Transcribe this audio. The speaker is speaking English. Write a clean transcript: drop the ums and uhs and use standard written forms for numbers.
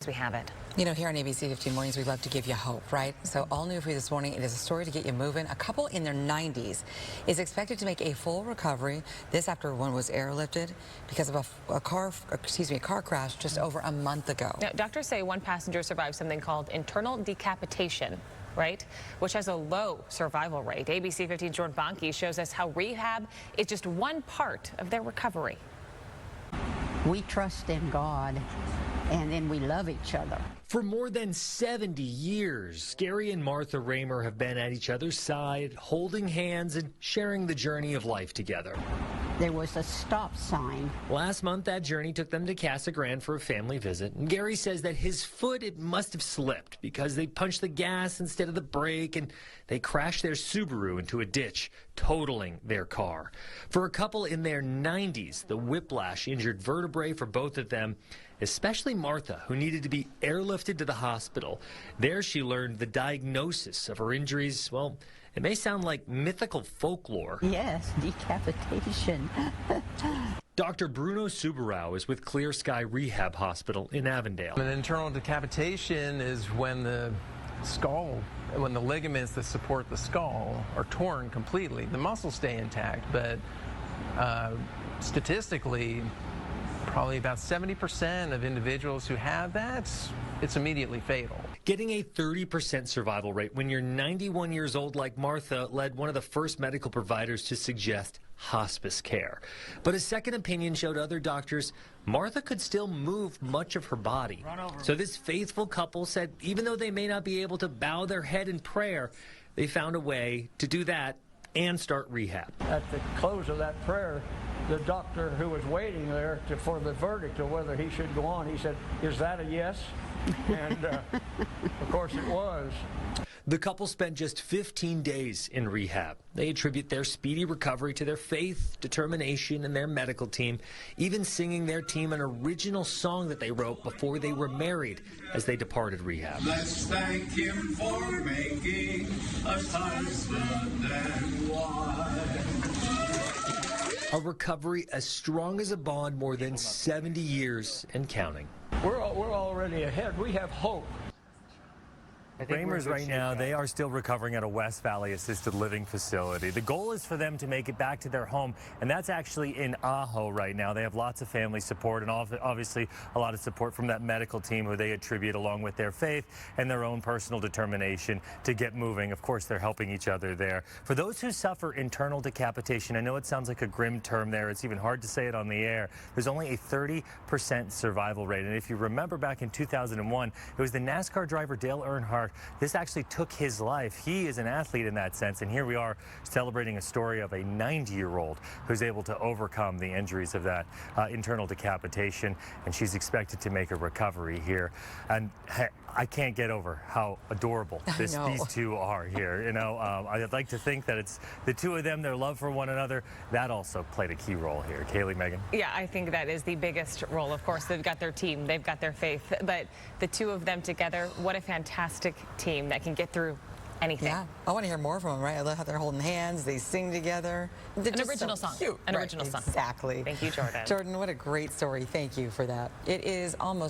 We have it. You know, here on ABC15 Mornings, we love to give you hope, right? So all new for you this morning, it is a story to get you moving. A couple in their 90s is expected to make a full recovery. This after one was airlifted because of a car crash just over a month ago. Now, doctors say one passenger survived something called internal decapitation, right? Which has a low survival rate. ABC15's Jordan Bonke shows us how rehab is just one part of their recovery. We trust in God, and then we love each other. For more than 70 years, Gary and Martha Raymer have been at each other's side, holding hands and sharing the journey of life together. There was a stop sign. Last month, that journey took them to Casa Grande for a family visit. And Gary says that his foot, it must have slipped because they punched the gas instead of the brake and they crashed their Subaru into a ditch, totaling their car. For a couple in their 90s, the whiplash injured vertebrae for both of them, especially Martha, who needed to be airlifted to the hospital. There she learned the diagnosis of her injuries. Well, it may sound like mythical folklore. Yes, decapitation. Dr. Bruno Subarau is with ClearSky Rehab Hospital in Avondale. An internal decapitation is when the ligaments that support the skull are torn completely. The muscles stay intact, but statistically, probably about 70% of individuals who have that, it's immediately fatal. Getting a 30% survival rate when you're 91 years old like Martha led one of the first medical providers to suggest hospice care. But a second opinion showed other doctors Martha could still move much of her body. So this faithful couple said even though they may not be able to bow their head in prayer, they found a way to do that and start rehab. At the close of that prayer, the doctor who was waiting there for the verdict of whether he should go on, he said, "Is that a yes?" And of course it was. The couple spent just 15 days in rehab. They attribute their speedy recovery to their faith, determination, and their medical team, even singing their team an original song that they wrote before they were married as they departed rehab. Let's thank him for making us husband and wife. A recovery as strong as a bond, more than 70 years and counting. We're already ahead. We have hope. Raymers right now, they are still recovering at a West Valley assisted living facility. The goal is for them to make it back to their home, and that's actually in AzHHA right now. They have lots of family support and obviously a lot of support from that medical team who they attribute along with their faith and their own personal determination to get moving. Of course, they're helping each other there. For those who suffer internal decapitation, I know it sounds like a grim term there. It's even hard to say it on the air. There's only a 30% survival rate. And if you remember back in 2001, it was the NASCAR driver Dale Earnhardt. This actually took his life. He is an athlete in that sense, and here we are celebrating a story of a 90-year-old who's able to overcome the injuries of that internal decapitation, and she's expected to make a recovery here. And hey, I can't get over how adorable these two are here. You know, I'd like to think that it's the two of them, their love for one another, that also played a key role here. Kaylee, Megan? Yeah, I think that is the biggest role. Of course, they've got their team, they've got their faith, but the two of them together, what a fantastic team that can get through anything. Yeah, I want to hear more from them, right? I love how they're holding hands, they sing together. They're An original song. Cute. An original song. Exactly. Thank you, Jordan. Jordan, what a great story. Thank you for that. It is almost